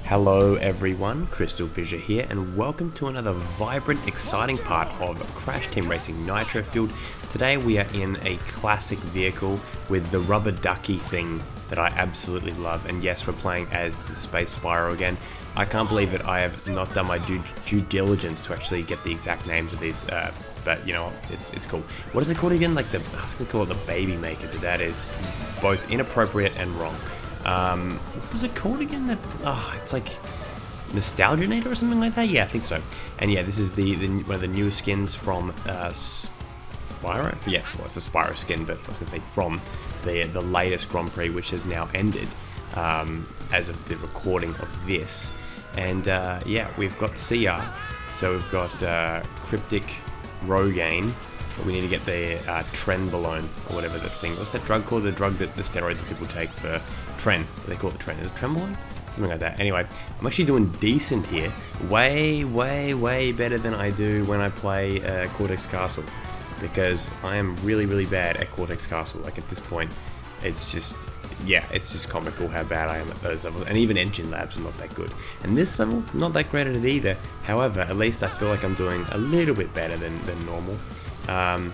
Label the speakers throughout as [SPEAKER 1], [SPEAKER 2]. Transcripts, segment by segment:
[SPEAKER 1] Hello everyone, CrystalFissure here, and welcome to another vibrant, exciting part of Crash Team Racing Nitro-Fueled. Today we are in a classic vehicle with the rubber ducky thing that I absolutely love, and yes, we're playing as the Space Spyro again. I can't believe that I have not done my due diligence to actually get the exact names of these, but you know, it's cool. What is it called again? Like I was gonna call it the Baby Maker, but that is both inappropriate and wrong. What was it called again? It's like Nostalgianator or something like that? Yeah, I think so. And yeah, this is the one of the newest skins from Spyro? Yes, well, it's a Spyro skin, but I was going to say from the latest Grand Prix, which has now ended as of the recording of this. And yeah, we've got CR, so we've got Cryptic Rogaine, but we need to get the Trenbolone, or whatever the thing. What's that drug called? The drug that the steroid that people take for Tren. They call it Tren. Is it Trenbolone? Something like that. Anyway, I'm actually doing decent here. Way better than I do when I play Cortex Castle. Because I am really bad at Cortex Castle. Like at this point, it's just, yeah, it's just comical how bad I am at those levels. And even Engine Labs are not that good. And this level, not that great at it either. However, at least I feel like I'm doing a little bit better than normal. Can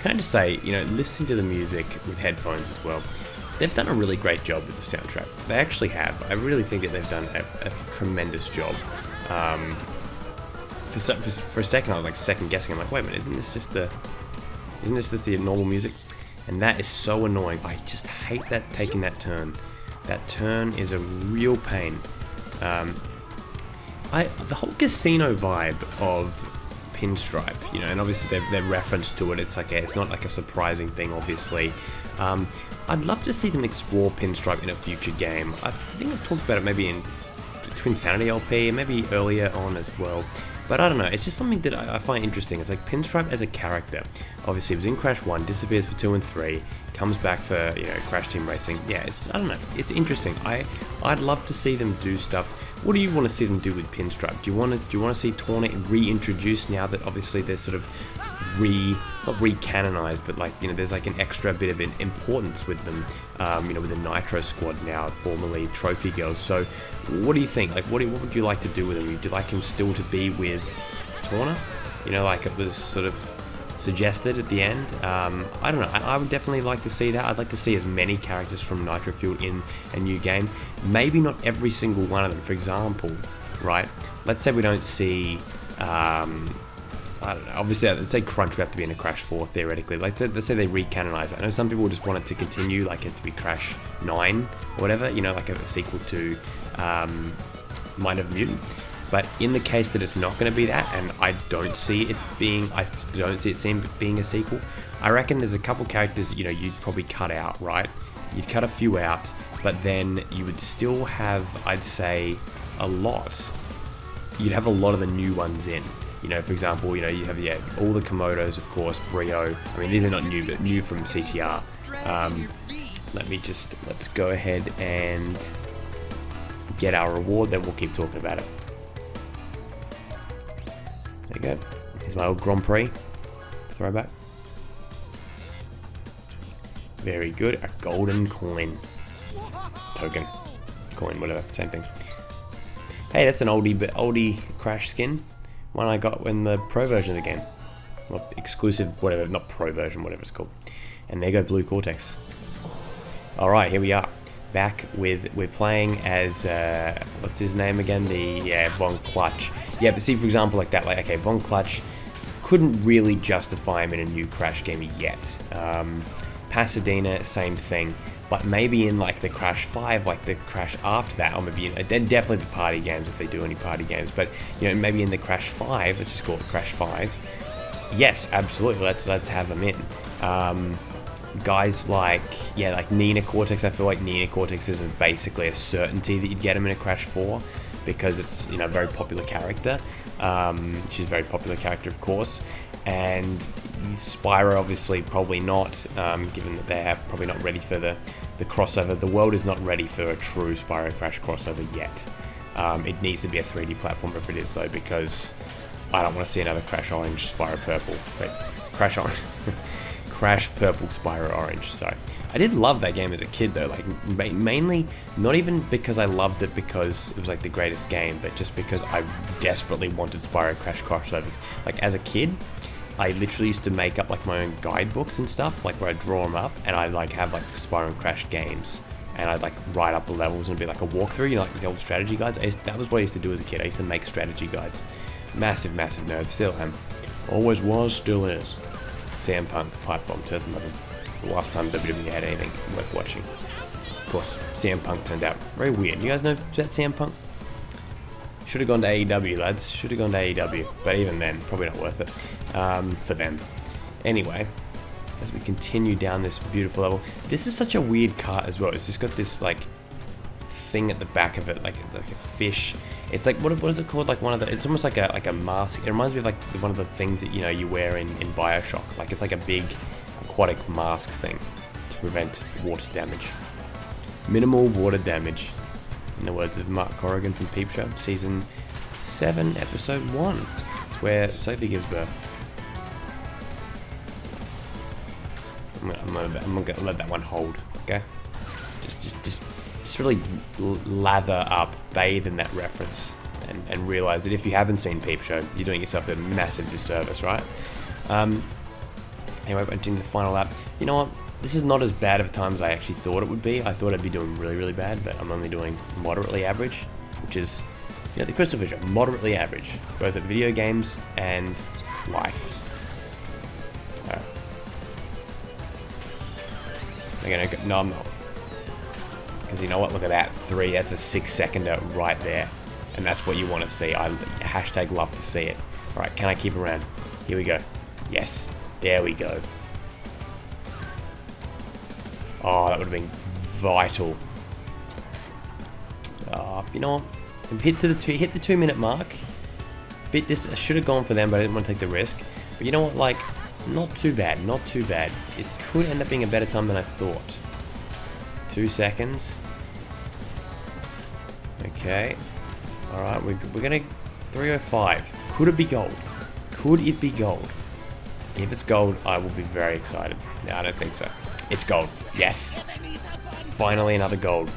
[SPEAKER 1] I just say, you know, listening to the music with headphones as well, they've done a really great job with the soundtrack. They actually have. I really think that they've done a tremendous job. For a second, I was like second guessing. I'm like, wait a minute, isn't this just the normal music? And that is so annoying. I just hate that taking that turn. That turn is a real pain. The whole casino vibe of Pinstripe, you know, and obviously they've referenced to it. It's like it's not like a surprising thing, obviously. I'd love to see them explore Pinstripe in a future game. I think I've talked about it maybe in Twinsanity LP, and maybe earlier on as well. But I don't know, it's just something that I find interesting. It's like Pinstripe as a character. Obviously, it was in Crash 1, disappears for 2 and 3, comes back for, you know, Crash Team Racing. Yeah, I don't know, it's interesting. I'd love to see them do stuff. What do you want to see them do with Pinstripe? Do you want to see Tawna reintroduced now that obviously they're sort of not re-canonized, but like, you know, there's like an extra bit of importance with them, you know, with the Nitro squad now, formerly Trophy Girls. So what do you think? Like, what would you like to do with them? Would you like him still to be with Tawna? You know, like it was sort of suggested at the end. I don't know, I would definitely like to see that. I'd like to see as many characters from Nitro-Fueled in a new game. Maybe not every single one of them. For example, right, let's say we don't see I don't know, obviously let's say Crunch would have to be in a Crash 4 theoretically. Like let's say they recanonize it. I know some people just want it to continue, like it to be Crash 9 or whatever, you know, like a sequel to Mind of a Mutant. But in the case that it's not going to be that, and I don't see it being a sequel, I reckon there's a couple characters, you know, you'd probably cut out, right? You'd cut a few out, but then you would still have, I'd say, a lot. You'd have a lot of the new ones in. You know, for example, you know, you have, yeah, all the Komodos, of course, Brio. I mean, these are not new, but new from CTR. Let's go ahead and get our reward, then we'll keep talking about it. There you go. Here's my old Grand Prix throwback. Very good. A golden coin. Token. Coin, whatever. Same thing. Hey, that's an oldie Crash skin. One I got in the Pro version of the game. Well, exclusive, whatever, not Pro version, whatever it's called. And there go Blue Cortex. Alright, here we are. Back with, we're playing as, what's his name again? Von Clutch. Yeah, but see, for example, like that, like, okay, Von Clutch couldn't really justify him in a new Crash game yet. Pasadena, same thing. But maybe in like the Crash 5, like the Crash after that, or maybe definitely the party games if they do any party games. But you know, maybe in the Crash 5, let's just call it Crash 5. Yes, absolutely. Let's have them in. Guys like, yeah, like Nina Cortex. I feel like Nina Cortex is basically a certainty that you'd get him in a Crash 4 because it's, you know, a very popular character. She's a very popular character, of course. And Spyro, obviously, probably not, given that they're probably not ready for the crossover. The world is not ready for a true Spyro Crash crossover yet. It needs to be a 3D platform if it is, though, because I don't want to see another Crash Orange, Spyro Purple. Wait, Crash Orange. Crash Purple Spyro Orange. Sorry. I did love that game as a kid though, like mainly not even because I loved it because it was like the greatest game, but just because I desperately wanted Spyro Crash crossovers. Like as a kid, I literally used to make up like my own guidebooks and stuff, like where I'd draw them up, and I'd like have like Spyro and Crash games, and I'd like write up the levels and it'd be like a walkthrough, you know, like the old strategy guides. That was what I used to do as a kid. I used to make strategy guides. Massive nerd, still am. Always was, still is. CM Punk, Pipe Bomb 2011. The last time WWE had anything worth watching. Of course, CM Punk turned out very weird. You guys know that CM Punk? Should have gone to AEW, lads. Should have gone to AEW. But even then, probably not worth it for them. Anyway, as we continue down this beautiful level, this is such a weird kart as well. It's just got this like thing at the back of it, like it's like a fish. It's like what is it called? Like one of the. It's almost like a mask. It reminds me of like one of the things that you wear in BioShock. Like it's like a big aquatic mask thing to prevent water damage. Minimal water damage, in the words of Mark Corrigan from Peep Show, season 7, episode 1. It's where Sophie gives birth. I'm gonna let that one hold. Okay, just really lather up, bathe in that reference, and realize that if you haven't seen Peep Show, you're doing yourself a massive disservice, right? Anyway, I'm doing the final lap. You know what? This is not as bad of a time as I actually thought it would be. I thought I'd be doing really bad, but I'm only doing moderately average, which is, you know, the CrystalFissure, moderately average, both at video games and life. No, I'm not. Because you know what? Look at that. 3. That's a 6-seconder right there. And that's what you want to see. I hashtag love to see it. Alright, can I keep around? Here we go. Yes. There we go. Oh, that would have been vital. You know what? Hit the 2-minute mark. This should have gone for them, but I didn't want to take the risk. But you know what? Like, not too bad. Not too bad. It could end up being a better time than I thought. 2 seconds. Okay. All right. We're gonna 3:05. Could it be gold? Could it be gold? If it's gold, I will be very excited. No, I don't think so. It's gold. Yes. Finally another gold.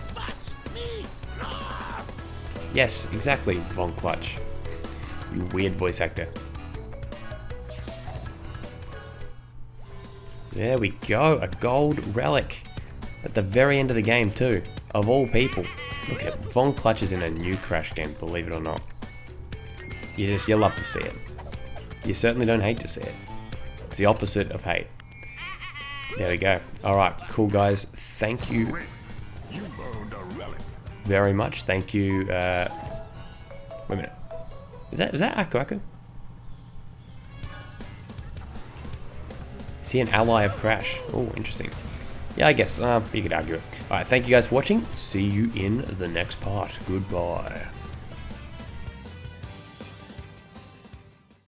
[SPEAKER 1] Yes, exactly, Von Clutch. You weird voice actor. There we go. A gold relic. At the very end of the game, too. Of all people. Look at it. Von Clutch is in a new Crash game, believe it or not. You love to see it. You certainly don't hate to see it. It's the opposite of hate. There we go. Alright, cool guys. Thank you very much. Thank you. Wait a minute. Was that Aku Aku? Is he an ally of Crash? Oh, interesting. Yeah, I guess you could argue it. Alright, thank you guys for watching. See you in the next part. Goodbye.